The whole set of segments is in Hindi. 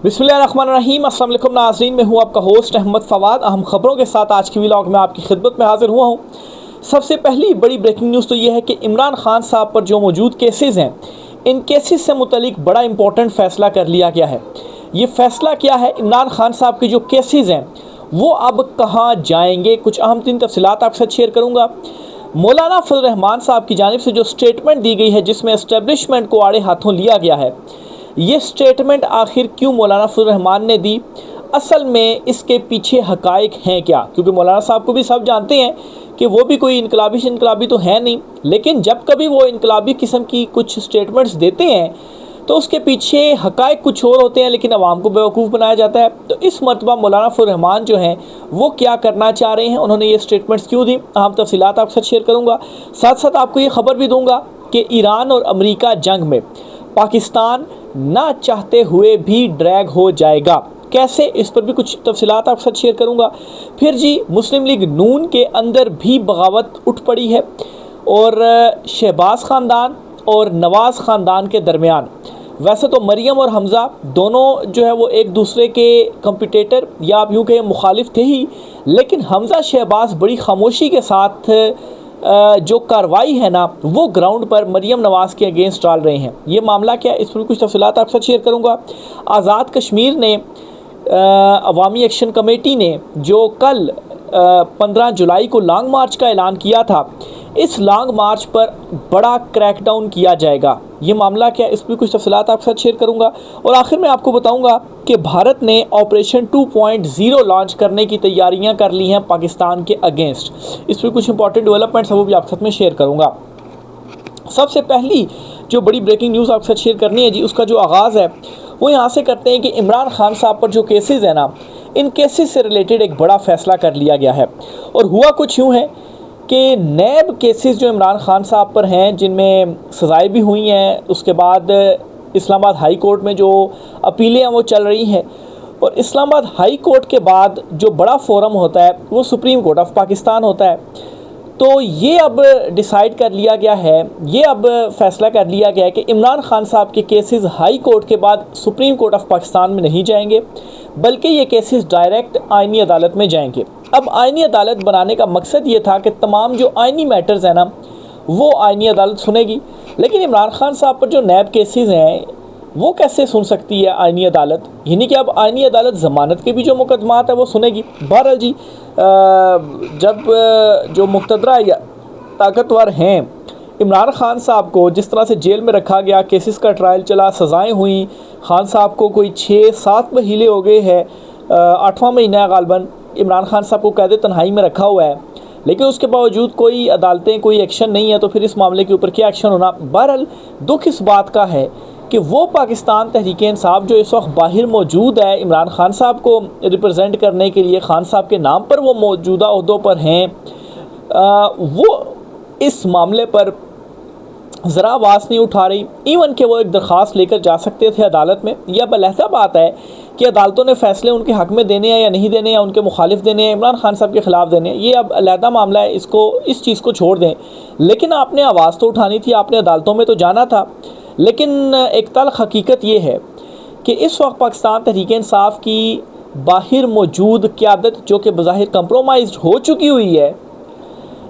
बिस्मिल्लाहिर्रहमानिर्रहीम। अस्सलाम वालेकुम नाज़रीन, मैं हूँ आपका होस्ट अहमद फवाद। अहम खबरों के साथ आज की व्लॉग में आपकी खिदमत में हाजिर हुआ हूँ। सबसे पहली बड़ी ब्रेकिंग न्यूज़ तो ये है कि इमरान खान साहब पर जो मौजूद केसेस हैं, इन केसेस से मुतलिक बड़ा इंपॉर्टेंट फ़ैसला कर लिया गया है। ये फ़ैसला क्या है? इमरान खान साहब के जो केसेस हैं वो अब कहाँ जाएंगे, कुछ अहम तीन तफसीलात आपके साथ शेयर करूँगा। मौलाना फजल रहमान साहब की जानिब से जो स्टेटमेंट दी गई है जिसमें एस्टेब्लिशमेंट को आड़े हाथों लिया गया है, ये स्टेटमेंट आखिर क्यों मौलाना फजल रहमान ने दी? असल में इसके पीछे हकाइक हैं क्या? क्योंकि मौलाना साहब को भी सब जानते हैं कि वो भी कोई इनकलाबी तो है नहीं, लेकिन जब कभी वो इनकलाबी किस्म की कुछ स्टेटमेंट्स देते हैं तो उसके पीछे हकाइक कुछ और होते हैं, लेकिन आवाम को बेवकूफ़ बनाया जाता है। तो इस मरतबा मौलाना फजल रहमान जो हैं वो क्या करना चाह रहे हैं, उन्होंने ये स्टेटमेंट्स क्यों दी, अहम तफसीलात आपके साथ शेयर करूँगा। साथ साथ आपको ये खबर भी दूँगा कि ईरान और अमरीका जंग में पाकिस्तान ना चाहते हुए भी ड्रैग हो जाएगा। कैसे, इस पर भी कुछ तफसीलात आपके साथ शेयर करूँगा। फिर जी, मुस्लिम लीग नून के अंदर भी बगावत उठ पड़ी है और शहबाज ख़ानदान और नवाज़ ख़ानदान के दरमियान, वैसे तो मरियम और हमज़ा दोनों जो है वो एक दूसरे के कंपिटेटर या आप यूँ कहें मुखालिफ थे ही, लेकिन हमज़ा शहबाज बड़ी खामोशी के साथ जो कार्रवाई है ना वो ग्राउंड पर मरियम नवाज़ के अगेंस्ट डाल रहे हैं। ये मामला क्या है, इस पर कुछ तफसीलात आपके साथ शेयर करूँगा। आज़ाद कश्मीर ने अवामी एक्शन कमेटी ने जो कल 15 जुलाई को लॉन्ग मार्च का ऐलान किया था, इस लॉन्ग मार्च पर बड़ा क्रैकडाउन किया जाएगा। ये मामला क्या है, इस पर कुछ तफसीलात आपके साथ शेयर करूँगा। और आखिर में आपको बताऊँगा कि भारत ने ऑपरेशन 2.0 लॉन्च करने की तैयारियां कर ली हैं पाकिस्तान के अगेंस्ट। इस पर कुछ इंपॉर्टेंट डेवलपमेंट्स है वो भी आपके साथ में शेयर करूँगा। सबसे पहली जो बड़ी ब्रेकिंग न्यूज़ आपके साथ शेयर करनी है जी, उसका जो आगाज़ है वो यहाँ से करते हैं कि इमरान खान साहब पर जो केसेस हैं ना, इन केसेस से रिलेटेड एक बड़ा फ़ैसला कर लिया गया है। और हुआ कुछ यूँ है कि नैब केसेस जो इमरान खान साहब पर हैं, जिनमें सज़ाएँ भी हुई हैं, उसके बाद इस्लामाबाद हाई कोर्ट में जो अपीलें हैं वो चल रही हैं, और इस्लामाबाद हाई कोर्ट के बाद जो बड़ा फोरम होता है वो सुप्रीम कोर्ट ऑफ पाकिस्तान होता है। तो ये अब डिसाइड कर लिया गया है, ये अब फैसला कर लिया गया है कि इमरान खान साहब के केसेस हाई कोर्ट के बाद सुप्रीम कोर्ट ऑफ पाकिस्तान में नहीं जाएंगे, बल्कि ये केसेस डायरेक्ट आईनी अदालत में जाएंगे। अब आईनी अदालत बनाने का मकसद ये था कि तमाम जो आईनी मैटर्स हैं ना वो आईनी अदालत सुनेगी, लेकिन इमरान खान साहब पर जो नैब केसेस हैं वो कैसे सुन सकती है आईनी अदालत? यानी कि अब आईनी अदालत ज़मानत के भी जो मुकदमात है वो सुनेगी। बहरहाल जी, जब जो मुक़तदरा या ताकतवर हैं, इमरान खान साहब को जिस तरह से जेल में रखा गया, केसेस का ट्रायल चला, सज़ाएँ हुई, खान साहब को कोई 6-7 महीने हो गए हैं, 8वां महीना है गालबन इमरान खान साहब को कैद तन्हाई में रखा हुआ है, लेकिन उसके बावजूद कोई अदालतें कोई एक्शन नहीं है। तो फिर इस मामले के ऊपर क्या एक्शन होना? बहरहाल दुख इस बात का है कि वो पाकिस्तान तहरीक इंसाफ जो इस वक्त बाहर मौजूद है इमरान खान साहब को रिप्रेजेंट करने के लिए, खान साहब के नाम पर वो मौजूदा ओहदों पर हैं, वो इस मामले पर ज़रा आवाज़ नहीं उठा रही। इवन कि वो एक दरख्वास्त लेकर जा सकते थे अदालत में। यह अब अलहदा बात है कि अदालतों ने फ़ैसले उनके हक़ में देने हैं या नहीं देने, या उनके मुखालिफ देने हैं, इमरान खान साहब के ख़िलाफ़ देने हैं, ये अब अलहदा मामला है, इस चीज़ को छोड़ दें। लेकिन आपने आवाज़ तो उठानी थी, आपने अदालतों में तो जाना था। लेकिन एक तल्ख़ हकीकत ये है कि इस वक्त पाकिस्तान तहरीक इंसाफ की बाहर मौजूद क़यादत, जो कि बज़ाहिर कंप्रोमाइज़ हो चुकी हुई है,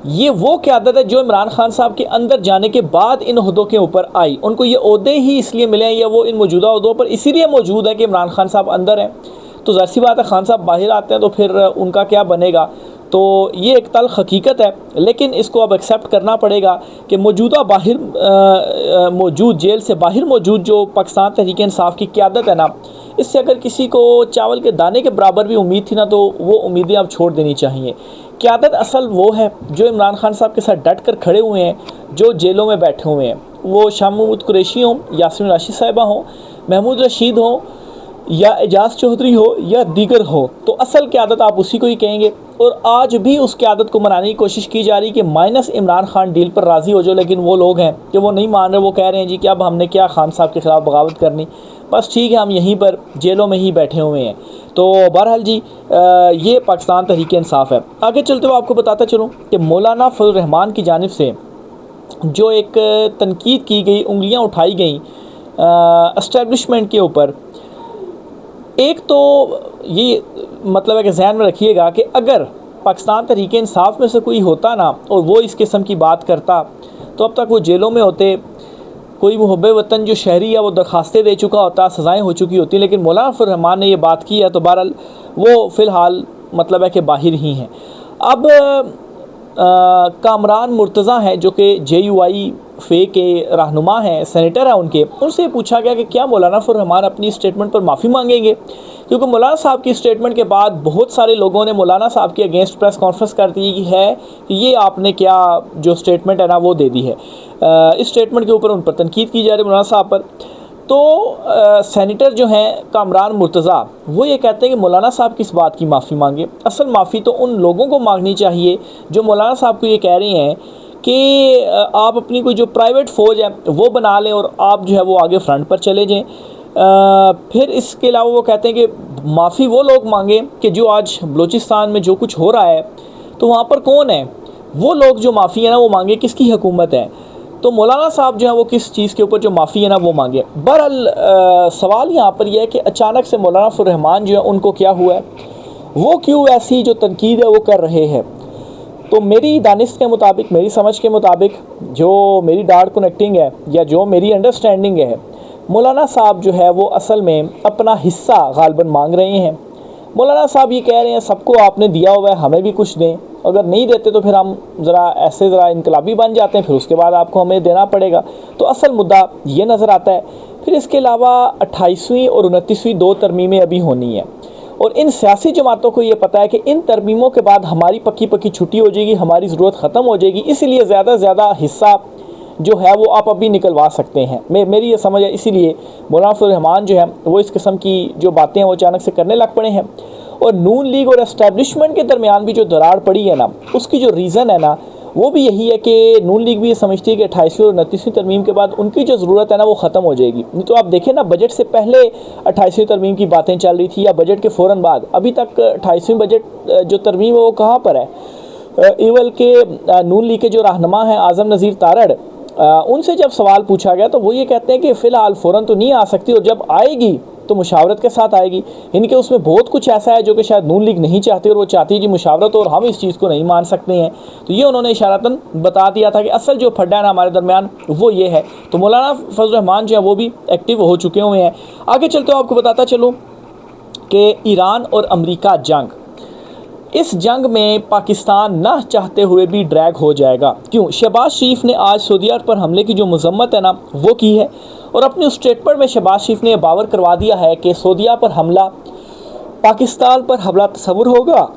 ये वो क़यादत है जो इमरान खान साहब के अंदर जाने के बाद इन ओहदों के ऊपर आई। उनको ये ओहदे ही इसलिए मिले हैं, या वो इन मौजूदा ओहदों पर इसीलिए मौजूद है कि इमरान खान साहब अंदर हैं। तो ज़ाहिर सी बात है, खान साहब बाहर आते हैं तो फिर उनका क्या बनेगा? तो ये एक तल्ख़ हकीकत है, लेकिन इसको अब एक्सेप्ट करना पड़ेगा कि मौजूदा बाहर मौजूद, जेल से बाहर मौजूद जो पाकिस्तान तहरीक इंसाफ की क़यादत है ना, इससे अगर किसी को चावल के दाने के बराबर भी उम्मीद थी ना, तो वो उम्मीदें अब छोड़ देनी चाहिए। क़यादत असल वो है जो इमरान खान साहब के साथ डट कर खड़े हुए हैं, जो जेलों में बैठे हुए हैं, वो शाह महमूद कुरैशी हों, यास्मीन राशिद साहिबा हों, महमूद रशीद हों, या एजाज चौधरी हो, या दीगर हो। तो असल क़यादत आप उसी को ही कहेंगे। और आज भी उस क़यादत को मनाने की कोशिश की जा रही कि माइनस इमरान खान डील पर राज़ी हो जाओ, लेकिन वो लोग हैं कि वो नहीं मान रहे। वो कह रहे हैं जी कि अब हमने क्या खान साहब के ख़िलाफ़ बगावत करनी, बस ठीक है, हम यहीं पर जेलों में ही बैठे हुए हैं। तो बहरहाल जी, ये पाकिस्तान तहरीक इंसाफ है। आगे चलते हुए आपको बताता चलूँ कि मौलाना फजल रहमान की जानिब से जो एक तनकीद की गई, उंगलियाँ उठाई गई एस्टेब्लिशमेंट के ऊपर, एक तो ये मतलब है कि जहन में रखिएगा कि अगर पाकिस्तान तहरीक इंसाफ में से कोई होता ना और वो इस किस्म की बात करता तो अब तक वो जेलों में होते, कोई मुहब्बे वतन जो शहरी है वो दरखास्तें दे चुका होता, सज़ाएँ हो चुकी होती, लेकिन मौलाना फजल रहमान ने ये बात की है तो बहरहाल वो फ़िलहाल मतलब है कि बाहर ही हैं। अब कामरान मुर्तज़ा हैं जो कि JUI फ़े के रहनुमा हैं, सेनेटर हैं, उनसे पूछा गया कि क्या मौलाना फजल रहमान अपनी स्टेटमेंट पर माफ़ी मांगेंगे, क्योंकि मौलाना साहब की स्टेटमेंट के बाद बहुत सारे लोगों ने मौलाना साहब के अगेंस्ट प्रेस कॉन्फ्रेंस कर दी है कि ये आपने क्या जो स्टेटमेंट है ना वो दे दी है। इस स्टेटमेंट के ऊपर उन पर तनकीद की जा रही है मौलाना साहब पर। तो सेनेटर जो हैं कामरान मुर्तज़ा वो ये कहते हैं कि मौलाना साहब किस बात की माफ़ी मांगे। असल माफ़ी तो उन लोगों को मांगनी चाहिए जो मौलाना साहब को ये कह रहे हैं कि आप अपनी कोई जो प्राइवेट फ़ौज है वो बना लें और आप जो है वो आगे फ्रंट पर चले जाएँ। फिर इसके अलावा वो कहते हैं कि माफ़ी वो लोग मांगे कि जो आज बलूचिस्तान में जो कुछ हो रहा है तो वहाँ पर कौन है, वो लोग जो माफ़ी है ना वो मांगे, किसकी हुकूमत है, तो मौलाना साहब जो है वो किस चीज़ के ऊपर जो माफ़ी है ना वो मांगे। बहरहाल सवाल यहाँ पर यह है कि अचानक से मौलाना फजल रहमान जो है उनको क्या हुआ है, वो क्यों ऐसी जो तनकीद है वो कर रहे हैं। तो मेरी दानिश के मुताबिक, मेरी समझ के मुताबिक, जो मेरी डार्ट कनेक्टिंग है या जो मेरी अंडरस्टैंडिंग है, मौलाना साहब जो है वो असल में अपना हिस्सा गालबन मांग रहे हैं। मौलाना साहब ये कह रहे हैं सबको आपने दिया हुआ है, हमें भी कुछ दें, अगर नहीं देते तो फिर हम ज़रा इनकलाबी बन जाते हैं, फिर उसके बाद आपको हमें देना पड़ेगा। तो असल मुद्दा ये नज़र आता है। फिर इसके अलावा 28वीं और 29वीं 2 तरमीमें अभी होनी है और इन सियासी जमातों को ये पता है कि इन तरमीमों के बाद हमारी पक्की पक्की छुट्टी हो जाएगी, हमारी ज़रूरत ख़त्म हो जाएगी, इसीलिए ज़्यादा से ज़्यादा हिस्सा जो है वो आप अभी निकलवा सकते हैं। मेरी ये समझ है, इसीलिए मौलाना फजल रहमान जो है वो इस किस्म की जो बातें हैं वो अचानक से करने लग पड़े हैं। और नून लीग और एस्टैब्लिशमेंट के दरमियान भी जो दरार पड़ी है ना, उसकी जो रीज़न है ना वो भी यही है कि नून लीग भी ये समझती है कि 28वीं और 29वीं तरमीम के बाद उनकी जो ज़रूरत है ना वो ख़त्म हो जाएगी। नहीं तो आप देखें ना, बजट से पहले 28वीं तरमीम की बातें चल रही थी या बजट के फ़ौरन बाद, अभी तक 28वीं बजट जो तरमीम है वो कहाँ पर है। इवल के नून लीग के जो रहनुमा हैं आज़म नज़ीर तारड़, उनसे जब सवाल पूछा गया तो वो ये कहते हैं कि फ़िलहाल फ़ौरन तो नहीं आ सकती और जब आएगी तो मुशावरत के साथ आएगी। इनके उसमें बहुत कुछ ऐसा है जो कि शायद नून लीग नहीं चाहती और वो चाहती है कि मुशावरत, और हम इस चीज़ को नहीं मान सकते हैं। तो ये उन्होंने इशारतन बता दिया था कि असल जो फड्डा है ना हमारे दरमियान वो ये है। तो मौलाना फजल रहमान जो है वो भी एक्टिव हो चुके हुए हैं। आगे चलते हुए आपको बताता चलूँ कि ईरान और अमेरिका जंग, इस जंग में पाकिस्तान ना चाहते हुए भी ड्रैग हो जाएगा। क्यों? शहबाज शरीफ ने आज सऊदी अरब पर हमले की जो मजम्मत है ना वो की है और अपने स्टेटमेंट में शहबाज शरीफ ने बावर करवा दिया है कि सऊदी पर हमला पाकिस्तान पर हमला तस्वुर होगा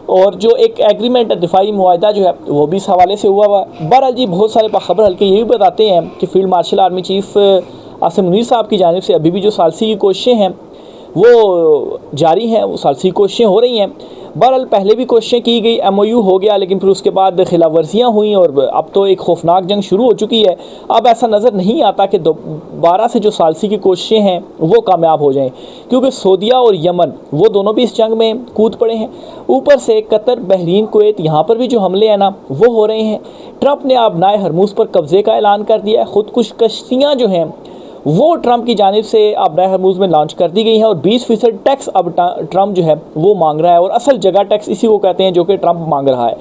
और जो एक एग्रीमेंट है, दिफाई मुआहदा जो है वो भी इस हवाले से हुआ हुआ। बहरहाल जी बहुत सारे खबर हल्के ये भी बताते हैं कि field marshal army chief Asim Munir साहब की जानिब से अभी भी जो सालसी की कोशिशें हैं वो जारी हैं, वो सालसी कोशिशें हो रही हैं। बहरहाल पहले भी कोशिशें की गई, MOU हो गया, लेकिन फिर उसके बाद खिलाफ वर्जियाँ हुई और अब तो एक खौफनाक जंग शुरू हो चुकी है। अब ऐसा नज़र नहीं आता कि दोबारा से जो सालसी की कोशिशें हैं वो कामयाब हो जाएं, क्योंकि सऊदिया और यमन वो दोनों भी इस जंग में कूद पड़े हैं। ऊपर से कतर, बहरीन, कुवैत, यहाँ पर भी जो हमले हैं ना वो हो रहे हैं। ट्रंप ने अब नाए हरमूज़ पर कब्ज़े का ऐलान कर दिया है। ख़ुदकुश कश्तियाँ जो हैं वो ट्रंप की जानिब से अब नाए हरमूज़ में लॉन्च कर दी गई हैं और 20% टैक्स अब ट्रंप जो है वो मांग रहा है और असल जगह टैक्स इसी को कहते हैं जो कि ट्रंप मांग रहा है।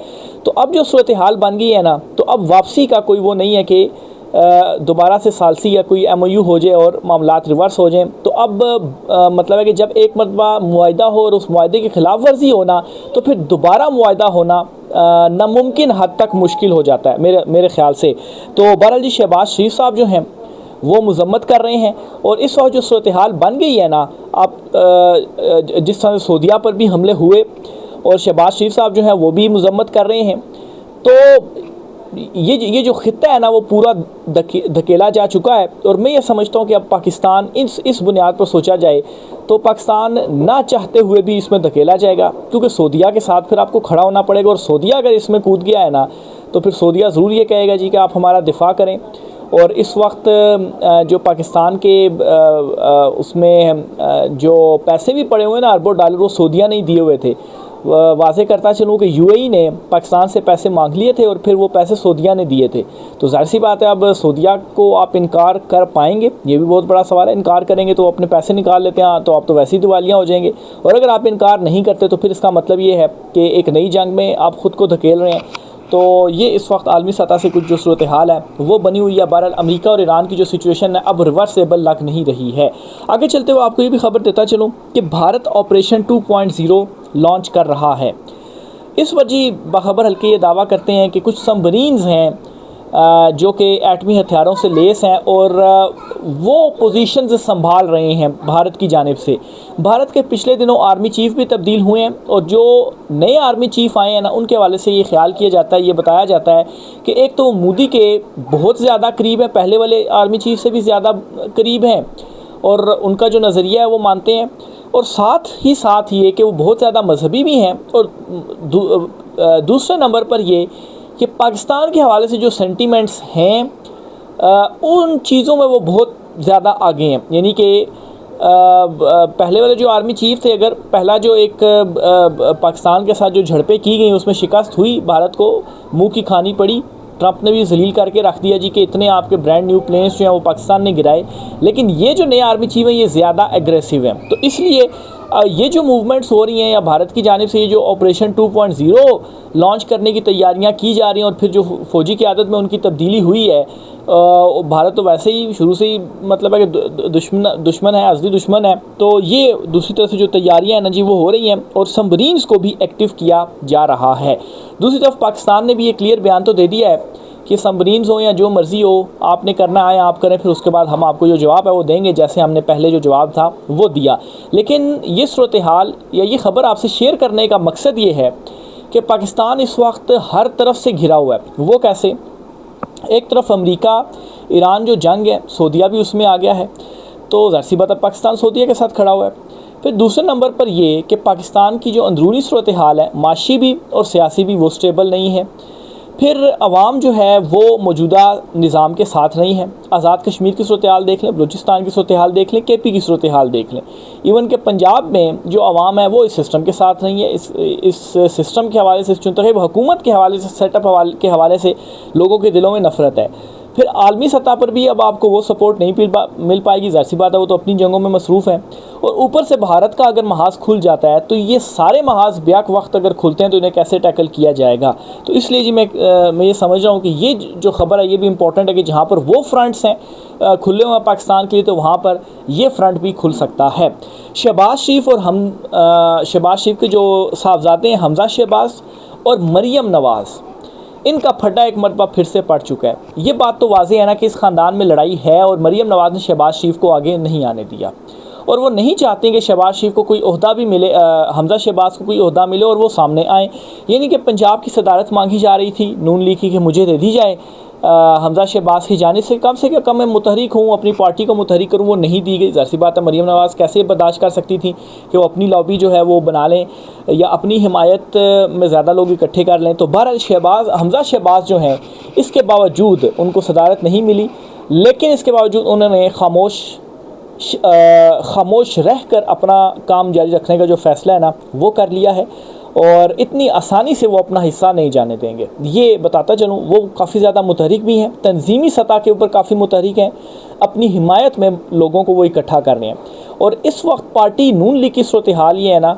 तो अब जो सूरत हाल बन गई है ना, तो अब वापसी का कोई वो नहीं है कि दोबारा से सालसी या कोई MOU हो जाए और मामलात रिवर्स हो जाएं। तो अब मतलब है कि जब एक मरतबा मुआहदा हो और उस मुआहदे की खिलाफ वर्जी होना तो फिर दोबारा मुआहदा होना नामुमकिन हद तक मुश्किल हो जाता है मेरे ख्याल से। तो बहरहाल जी शहबाज शरीफ साहब जो हैं वो मजम्मत कर रहे हैं और इस वक्त जो सूरत हाल बन गई है ना, आप जिस तरह सऊदिया पर भी हमले हुए और शहबाज शरीफ साहब जो हैं वो भी मजम्मत कर रहे हैं, तो ये जो खित्ता है ना वो पूरा धकेला जा चुका है। और मैं ये समझता हूँ कि अब पाकिस्तान इस बुनियाद पर सोचा जाए तो पाकिस्तान ना चाहते हुए भी इसमें धकेला जाएगा, क्योंकि सऊदिया के साथ फिर आपको खड़ा होना पड़ेगा और सऊदिया अगर इसमें कूद गया है ना तो फिर सऊदिया ज़रूर ये कहेगा जी कि आप हमारा दिफा करें। और इस वक्त जो पाकिस्तान के उसमें जो पैसे भी पड़े हुए हैं ना, अरबों डॉलर, वो सऊदिया नहीं दिए हुए थे, वाज़े करता चलूँ कि यूएई ने पाकिस्तान से पैसे मांग लिए थे और फिर वो पैसे सऊदीया ने दिए थे। तो ज़ाहिर सी बात है, अब सऊदीया को आप इनकार कर पाएंगे, ये भी बहुत बड़ा सवाल है। इनकार करेंगे तो अपने पैसे निकाल लेते हैं, तो आप तो वैसे ही दिवालिया हो जाएंगे। और अगर आप इनकार नहीं करते तो फिर इसका मतलब ये है कि एक नई जंग में आप ख़ुद को धकेल रहे हैं। तो ये इस वक्त आलमी सतह से कुछ जो सूरत हाल है वो बनी हुई है। बहरहाल अमेरिका और ईरान की जो सिचुएशन है अब रिवर्सेबल लग नहीं रही है। आगे चलते हुए आपको ये भी खबर देता चलूँ कि भारत ऑपरेशन 2.0 लॉन्च कर रहा है। इस वजह बाखबर हल्के ये दावा करते हैं कि कुछ सबमरीन्स हैं जो कि एटमी हथियारों से लेस हैं और वो पोजीशंस संभाल रहे हैं भारत की जानिब से। भारत के पिछले दिनों आर्मी चीफ़ भी तब्दील हुए हैं और जो नए आर्मी चीफ़ आए हैं ना, उनके हवाले से ये ख्याल किया जाता है, ये बताया जाता है कि एक तो मोदी के बहुत ज़्यादा करीब है, पहले वाले आर्मी चीफ़ से भी ज़्यादा करीब हैं और उनका जो नज़रिया है वो मानते हैं। और साथ ही ये कि वो बहुत ज़्यादा मजहबी भी हैं। और दूसरे नंबर पर ये कि पाकिस्तान के हवाले से जो सेंटीमेंट्स हैं उन चीज़ों में वो बहुत ज़्यादा आगे हैं। यानी कि पहले वाले जो आर्मी चीफ़ थे, अगर पहला जो एक पाकिस्तान के साथ जो झड़पें की गई उसमें शिकस्त हुई, भारत को मुंह की खानी पड़ी, ट्रंप ने भी जलील करके रख दिया जी कि इतने आपके ब्रांड न्यू प्लेन्स जो हैं वो पाकिस्तान ने गिराए। लेकिन ये जो नए आर्मी चीफ़ हैं ये ज़्यादा एग्रेसिव हैं। तो इसलिए ये जो मूवमेंट्स हो रही हैं या भारत की जानिब से ये जो ऑपरेशन 2.0 लॉन्च करने की तैयारियां की जा रही हैं और फिर जो फ़ौजी क़यादत में उनकी तब्दीली हुई है, भारत तो वैसे ही शुरू से ही मतलब है कि दुश्मन है, असली दुश्मन है। तो ये दूसरी तरफ से जो तैयारियां हैं ना जी वो हो रही हैं और सबमरीन्स को भी एक्टिव किया जा रहा है। दूसरी तरफ पाकिस्तान ने भी ये क्लियर बयान तो दे दिया है कि सबमरीन्स हो या जो मर्ज़ी हो, आपने करना है आप करें, फिर उसके बाद हम आपको जो जवाब है वो देंगे, जैसे हमने पहले जो जवाब था वो दिया। लेकिन ये सूरत हाल या ये ख़बर आपसे शेयर करने का मकसद ये है कि पाकिस्तान इस वक्त हर तरफ से घिरा हुआ है। वो कैसे? एक तरफ अमेरिका ईरान जो जंग है, सऊदीया भी उसमें आ गया है, तो ज़ाहिर सी बात है पाकिस्तान सऊदीया के साथ खड़ा हुआ है। फिर दूसरे नंबर पर ये कि पाकिस्तान की जो अंदरूनी सूरत हाल है, माशी भी और सियासी भी, वो स्टेबल नहीं है। फिर अवाम जो है वो मौजूदा निज़ाम के साथ नहीं है। आज़ाद कश्मीर की सूरत हाल देख लें, बलूचिस्तान की सूरत हाल देख लें, KP की सूरत हाल देख लें, इवन के पंजाब में जो अवाम है वो इस सिस्टम के साथ नहीं है। इस सिस्टम के हवाले से, चुनतखब हुकूमत के हवाले से, सेटअप के हवाले से लोगों के दिलों में नफ़रत है। फिर आलमी सतह पर भी अब आपको वो सपोर्ट नहीं मिल पाएगी, ज़ाहिर सी बात है, वो तो अपनी जंगों में मसरूफ़ हैं। और ऊपर से भारत का अगर महाज खुल जाता है तो ये सारे महाज ब्याक वक्त अगर खुलते हैं तो इन्हें कैसे टैकल किया जाएगा। तो इसलिए जी मैं ये समझ रहा हूँ कि ये जो खबर है ये भी इंपॉर्टेंट है कि जहाँ पर वो फ्रंट्स हैं खुले हुए पाकिस्तान के लिए, तो वहाँ पर ये फ्रंट भी खुल सकता है। शहबाज शरीफ और शहबाज शरीफ के जो साहबजादे हैं, हमजा शहबाज और मरियम नवाज़, इनका फटा एक मरतबा फिर से पड़ चुका है। ये बात तो वाज़ेह है ना कि इस ख़ानदान में लड़ाई है और मरियम नवाज़ ने शहबाज शरीफ को आगे नहीं आने दिया और वो नहीं चाहते कि शहबाज शरीफ को कोई ओहदा भी मिले, हमजा शहबाज को कोई ओहदा मिले और वो सामने आए। यानी कि पंजाब की सदारत मांगी जा रही थी नून लीग की कि मुझे दे दी जाए हमजा शहबाज की जानिब से कम मैं मुतहरिक हूँ, अपनी पार्टी को मुतहरिक करूँ, वो नहीं दी गई। ज़ाहिर सी बात है मरियम नवाज़ कैसे बर्दाश्त कर सकती थी कि वो अपनी लॉबी जो है वो बना लें या अपनी हिमायत में ज़्यादा लोग इकट्ठे कर लें। तो बहरहाल हमजा शहबाज जो हैं, इसके बावजूद उनको सदारत नहीं मिली, लेकिन इसके बावजूद उन्होंने खामोश रह कर अपना काम जारी रखने का जो फ़ैसला है ना वो कर लिया है और इतनी आसानी से वो अपना हिस्सा नहीं जाने देंगे। ये बताता चलूँ वो काफ़ी ज़्यादा मुतहरिक भी हैं, तंजीमी सतह के ऊपर काफ़ी मुतहरिक हैं, अपनी हिमायत में लोगों को वो इकट्ठा कर रहे हैं। और इस वक्त पार्टी नून लीग की सूरत हाल ये है ना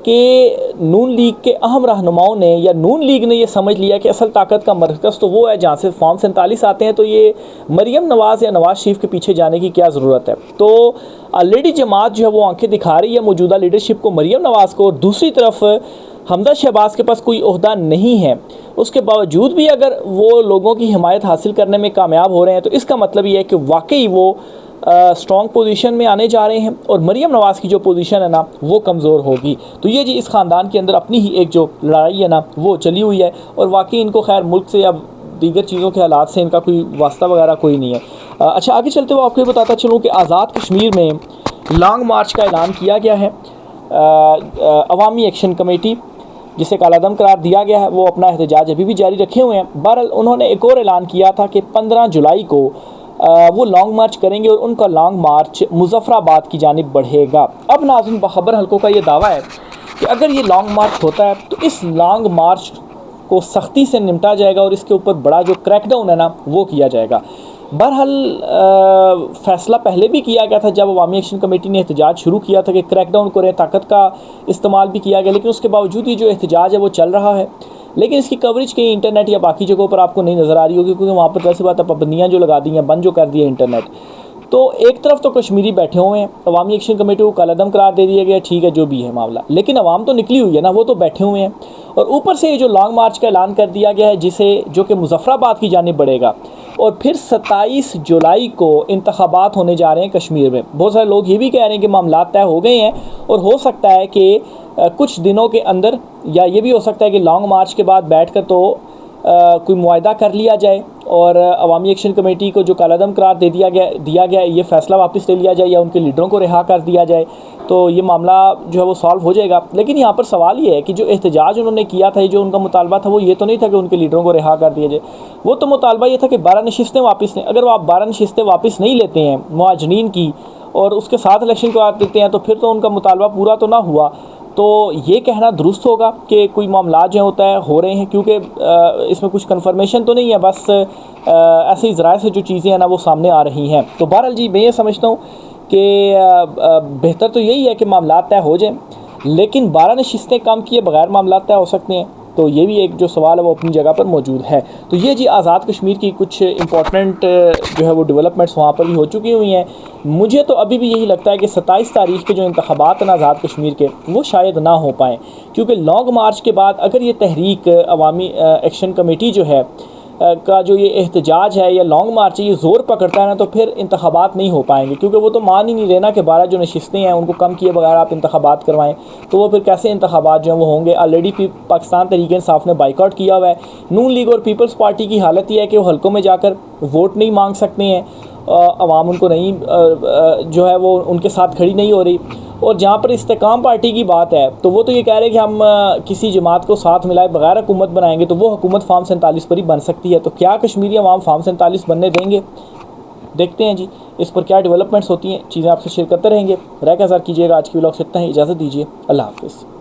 कि नून लीग के अहम रहनुमाओं ने या नून लीग ने ये समझ लिया कि असल ताकत का मरकज़ तो वो है जहाँ से फॉर्म 47 आते हैं, तो ये मरियम नवाज़ या नवाज़ शरीफ के पीछे जाने की क्या ज़रूरत है। तो ऑलरेडी जमात जो है वो आंखें दिखा रही है मौजूदा लीडरशिप को, मरियम नवाज़ को, और दूसरी तरफ हमजा शहबाज के पास कोई ओहदा नहीं है, उसके बावजूद भी अगर वो लोगों की हिमायत हासिल करने में कामयाब हो रहे हैं तो इसका मतलब ये है कि वाकई वो स्ट्रॉन्ग पोजीशन में आने जा रहे हैं और मरियम नवाज़ की जो पोजीशन है ना वो कमज़ोर होगी। तो ये जी इस ख़ानदान के अंदर अपनी ही एक जो लड़ाई है ना वो चली हुई है और वाकई इनको खैर मुल्क से या दीगर चीज़ों के हालात से इनका कोई वास्ता वगैरह कोई नहीं है। अच्छा, आगे चलते हुए आपको ये बताता चलूँ कि आज़ाद कश्मीर में लॉन्ग मार्च का ऐलान किया गया है। अवामी एक्शन कमेटी, जिसे कालादम करार दिया गया है, वो अपना एहतजाज अभी भी जारी रखे हुए हैं। बहरहाल उन्होंने एक और ऐलान किया था कि 15 जुलाई को वो लॉन्ग मार्च करेंगे और उनका लॉन्ग मार्च मुजफ्फराबाद की जानिब बढ़ेगा। अब नाज़रीन, बखबर हल्कों का ये दावा है कि अगर ये लॉन्ग मार्च होता है तो इस लॉन्ग मार्च को सख्ती से निपटा जाएगा और इसके ऊपर बड़ा जो क्रैकडाउन है ना वो किया जाएगा। बहरहाल फ़ैसला पहले भी किया गया था जब अवामी एक्शन कमेटी ने एहतजाज शुरू किया था कि क्रैकडाउन करें, ताकत का इस्तेमाल भी किया गया, लेकिन उसके बावजूद ये जो एहतजाज है वो चल रहा है। लेकिन इसकी कवरेज कहीं इंटरनेट या बाकी जगहों पर आपको नहीं नज़र आ रही होगी, क्योंकि वहाँ पर वैसे बात है पाबंदियाँ जो लगा दी हैं, बंद जो कर दिए इंटरनेट। तो एक तरफ तो कश्मीरी बैठे हुए हैं, अवामी एक्शन कमेटी को कलअदम करार दे दिया गया, ठीक है जो भी है मामला, लेकिन अवाम तो निकली हुई है ना, वो तो बैठे हुए हैं। और ऊपर से ये जो लॉन्ग मार्च का ऐलान कर दिया गया है जो कि मुजफ्फराबाद की जानिब बढ़ेगा, और फिर 27 जुलाई को इंतखाबात होने जा रहे हैं कश्मीर में। बहुत सारे लोग ये भी कह रहे हैं कि मामला तय हो गए हैं और हो सकता है कि कुछ दिनों के अंदर, या ये भी हो सकता है कि लॉन्ग मार्च के बाद बैठकर तो कोई मुआहदा कर लिया जाए और अवामी एक्शन कमेटी को जो कलअदम करार दिया गया ये फ़ैसला वापस ले लिया जाए या उनके लीडरों को रिहा कर दिया जाए, तो ये मामला जो है वो सॉल्व हो जाएगा। लेकिन यहाँ पर सवाल ये है कि जो एहतजाज उन्होंने किया था, जो उनका मुतालबा था, वो ये तो नहीं था कि उनके लीडरों को रिहा कर दिया जाए। वो तो मुतालबा ये था कि 12 नशिस्तें वापस लें। अगर वो आप 12 नशिस्तें वापस नहीं लेते हैं मुहाजिरीन की और उसके साथ इलेक्शन करवा देते हैं, तो फिर तो उनका मुतालबा पूरा तो ना हुआ। तो ये कहना दुरुस्त होगा कि कोई मामला जो होता है हो रहे हैं, क्योंकि इसमें कुछ कन्फर्मेशन तो नहीं है, बस ऐसे ही ज़राए से जो चीज़ें हैं ना वो सामने आ रही हैं। तो बहरहाल जी मैं ये समझता हूँ कि बेहतर तो यही है कि मामला तय हो जाए, लेकिन 12 नशिस्तें काम किए बगैर मामला तय हो सकते हैं, तो ये भी एक जो सवाल है वो अपनी जगह पर मौजूद है। तो ये जी आज़ाद कश्मीर की कुछ इंपॉर्टेंट जो है वो डेवलपमेंट्स वहाँ पर भी हो चुकी हुई हैं। मुझे तो अभी भी यही लगता है कि 27 तारीख के जो इंतखाबात हैं आज़ाद कश्मीर के, वो शायद ना हो पाएँ, क्योंकि लॉन्ग मार्च के बाद अगर ये तहरीक अवामी एक्शन कमेटी जो है का जो ये एहतजाज है या लॉन्ग मार्च है ये ज़ोर पकड़ता है ना, तो फिर इंतखाबात नहीं हो पाएंगे, क्योंकि वो तो मान ही नहीं रहे ना कि 12 जो नशिस्तें हैं उनको कम किए बगैर आप इंतखाबात करवाएं, तो वो फिर कैसे इंतखाबात जो हैं वो होंगे। ऑलरेडी पाकिस्तान तहरीक-ए-इंसाफ ने बाइकआउट किया हुआ है। नून लीग और पीपल्स पार्टी की हालत ये है कि वो हल्कों में जाकर वोट नहीं मांग सकते हैं, अवाम उनको नहीं जो है वो उनके साथ खड़ी नहीं हो रही। और जहाँ पर इस्तेकाम पार्टी की बात है, तो वो तो ये कह रहे हैं कि हम किसी जमात को साथ मिलाए बगैर हुकूमत बनाएंगे, तो वो हुकूमत फार्म 47 पर ही बन सकती है। तो क्या कश्मीरी अवाम फार्म 47 बनने देंगे? देखते हैं जी इस पर क्या डेवलपमेंट्स होती हैं, चीज़ें आपसे शेयर करते रहेंगे। रह के कीजिएगा। आज की व्लॉग से इतना ही, इजाज़त दीजिए, अल्लाह हाफ़िज़।